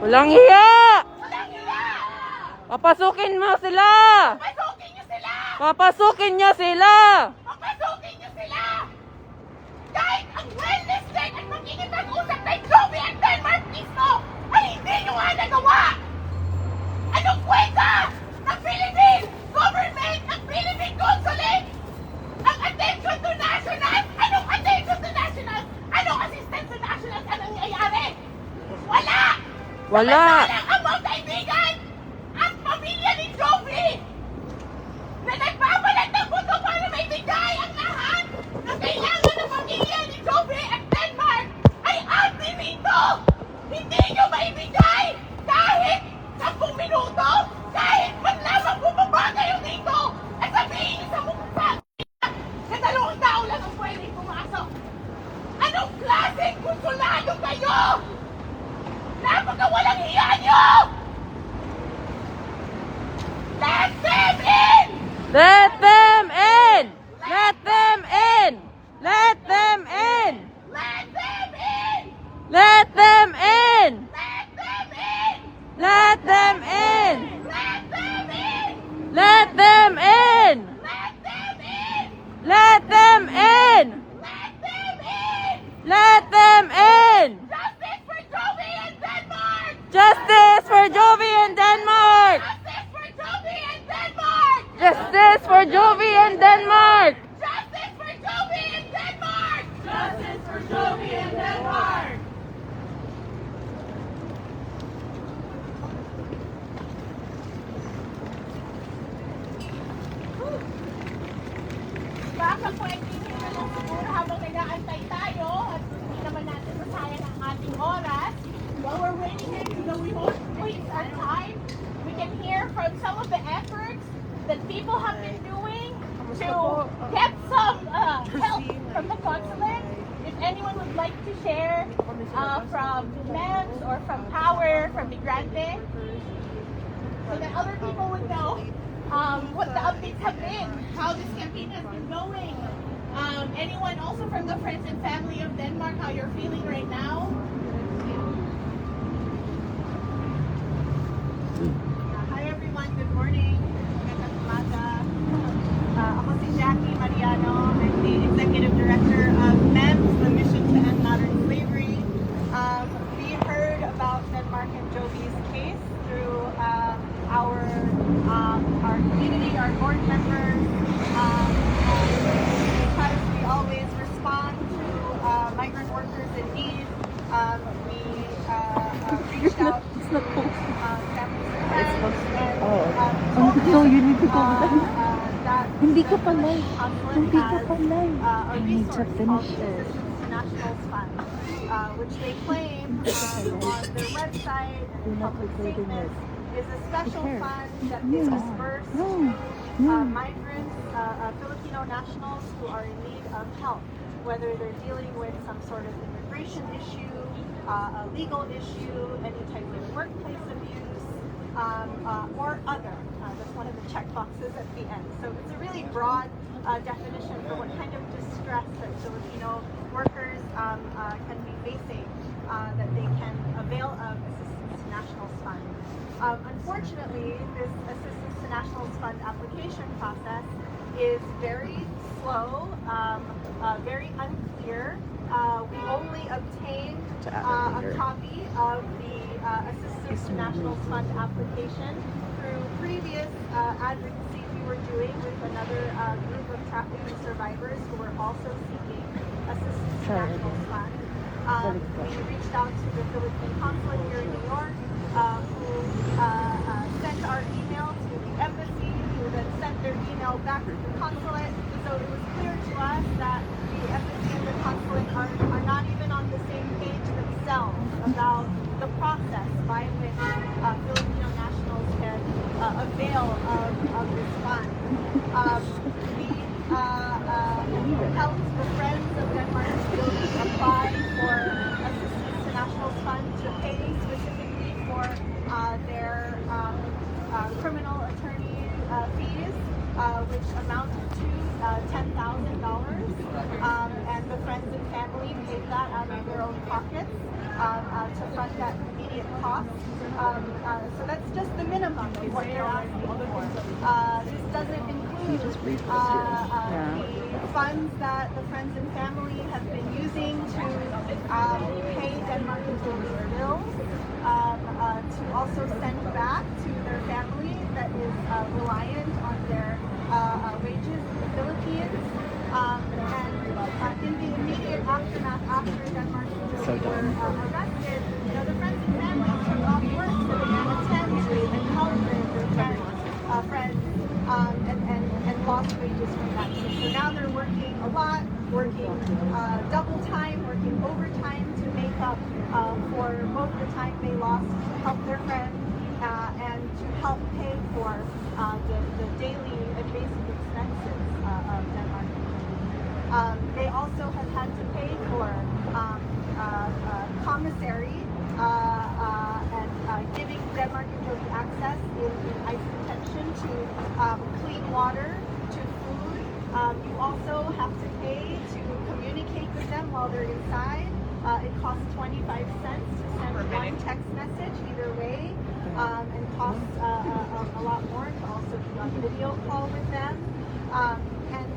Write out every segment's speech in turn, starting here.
Walang hiya! Walang hiya! Papasukin mo sila! Papasukin niyo sila! Papasukin niyo sila! Papasukin niyo sila! Kahit ang wellness check at makikipag-usap kay Jovi and Dhenmark mismo ay hindi niyo nga nagawa! Anong kwenta ng Philippine government, ng Philippine consulate, ang attention to nationals? Anong attention to nationals? Anong assistance to nationals? Anong nangyayari? Wala! Wala! Samantalang ang mga kaibigan at pamilya ni Jovi na nagbabalat ng buto para may bigay ang lahat na kailangan ng pamilya ni Jovi at Dhenmark ay anti rito! Hindi nyo maibigay kahit 10 minuto, kahit man lamang bumaba kayo dito at sabihin nyo sa mukha na 2 tao lang ang pwedeng pumasok. Anong klaseng konsulado kayo? Napaka-walang hiya nyo! Let them in! Let them in! Let them in! Let them in! Let them in! Let them in! Let them in! Let them in! Let them in! Let them in! Let them in! Let them in! Justice for Jovi and Dhenmark! Justice for Jovi and Dhenmark! Justice for Jovi and Dhenmark! Justice for Jovi and Dhenmark! Baka pwede nyo na lang siguro habang nag-aantay tayo at hindi naman natin masayang ang ating oras. While we're waiting here, so we won't waste our time. We can hear from some of the efforts that people have been doing to get some help from the consulate. If anyone would like to share from MEMS or from Power, from Migrante, so that other people would know what the updates have been, how this campaign has been going. Anyone also from the friends and family of Denmark, how you're feeling right now? Hi everyone, good morning. Magandang umaga. Ako si Jackie Mariano. I'm the Executive Director of MEMS, the Mission to End Modern Slavery. We heard about Dhenmark and Jovi's case through our community, our board members, and because we always respond to migrant workers in need, we reached out to families and friends and told you need to go them that Hindi ka pala. Hindi Hindi ka pala. a I need to resource called finish the it. Assistance to Nationals Fund, which they claim on their website and in public statements is a special fund that is dispersed to migrants, Filipino nationals who are in need of help, whether they're dealing with some sort of immigration issue, a legal issue, any type of workplace abuse, or other. That's one of the check boxes at the end. So it's a really broad definition for what kind of distress that Filipino workers can be facing that they can avail of Assistance to Nationals Fund. Unfortunately, this Assistance to Nationals Fund application process is very slow, very unclear. We only obtained a copy of the Assistance to Nationals Fund application through previous advocacy we were doing with another group of trafficking survivors who were also seeking Assistance to Nationals Fund. We reached out to the Philippine consulate here in New York, who sent our email to the embassy, who then sent their email back to the consulate. So it was clear to us that the embassy and the consulate are not even on the same page themselves about the process by which Filipino nationals can avail of this fund. We helped the Friends of Denmark apply for Assistance to Nationals Fund to pay specifically for their criminal attorney fees, which amounted to $10,000, and the Friends and Family paid out of their own pockets to fund that immediate cost. So that's just the minimum of what they're asking for. This doesn't include the funds that the friends and family have been using to pay Denmark and Jovi's bills, to also send back to their family that is reliant on their wages in the Philippines. And in the immediate aftermath, after Denmark and Jovi were arrested, the friends and family took off work so they could attend to and help their friends and lost wages from that. So now they're working a lot, working double time, working overtime to make up for both the time they lost to help their friends and to help pay for the daily and basic expenses of Denmark. They also have had to pay for commissary and giving Denmark and Jovi access in ICE detention to clean water, to food. You also have to pay to communicate with them while they're inside. It costs 25 cents to send one text message either way, and costs a lot more to also be on video call with them. And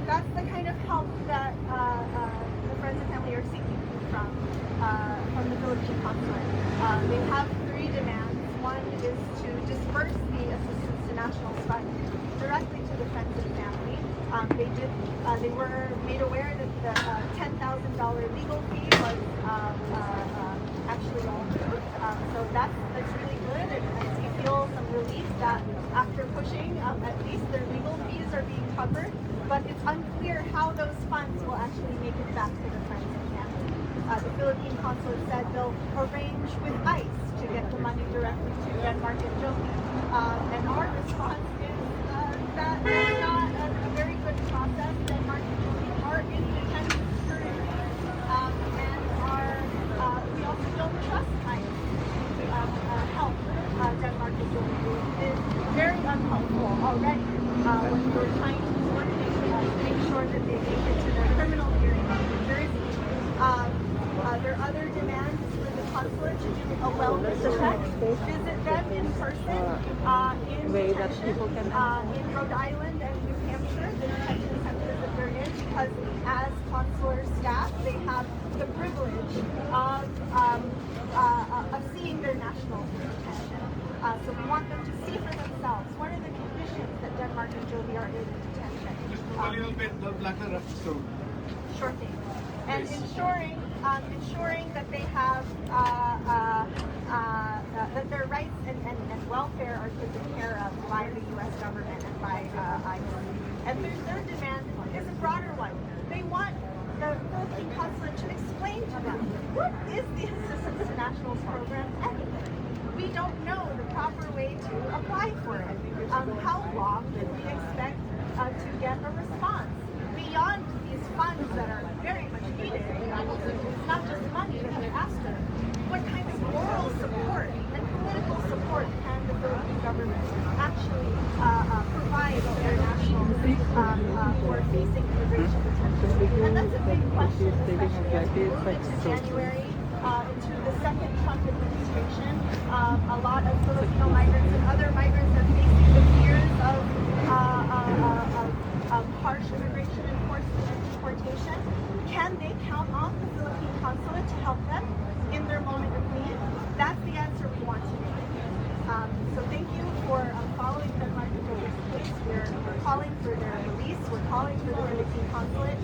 that's the kind of help that the friends and family are seeking from the Philippine consulate. They have 3 demands. One is to disperse the assistance to nationals fund directly to the friends and family. They were made aware that the $10,000 legal fee was actually removed. So that's really good, and we feel some relief that after pushing, at least their legal fees are being covered. But it's unclear how those funds will actually make it back to the friends and family. The Philippine consulate said they'll arrange with ICE to get the money directly to Denmark and Jovi. And our response is that that's not a very good process. Denmark and Jovi are in detention currently, and we also don't trust ICE to help Denmark and Jovi. It is very unhelpful already when we're trying to make sure that they make it to their criminal hearing in New Jersey. Their other demand is for the consulate to do a wellness check, visit them in person in detention, in Rhode Island and New Hampshire, the detention centers that they're in, because as consular staff, they have the privilege of seeing their nationals in detention. So we want them to see for themselves what are the conditions that Denmark and Jovi are in detention. A little bit blacker up, so. Sure thing. And ensuring that they have that their rights and welfare are taken care of by the U.S. government and by ICE. And their third demand is a broader one. They want the Philippine consulate to explain to them, what is the Assistance to Nationals program anyway? We don't know the proper way to apply for it. How long can we expect to get a response? Beyond these funds that are very much needed, it's not just money that they're after. What kind of moral support and political support can the Philippine government actually provide to their nationals who are facing immigration detention? And that's a big question, especially as we move into January, into the second Trump administration. A lot of Filipino migrants and other migrants are facing the fears of harsh immigration enforcement and deportation. Can they count on the Philippine consulate to help them in their moment of need? That's the answer we want to make. So thank you for following Dhenmark and Jovi's case. We're calling for their release. We're calling for the Philippine consulate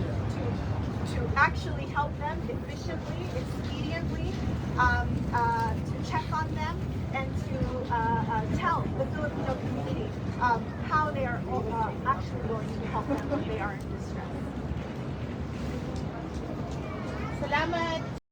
to actually help them efficiently, expediently, to check on them, and to tell the Filipino community how they are actually going to help them when they are in distress. Salamat.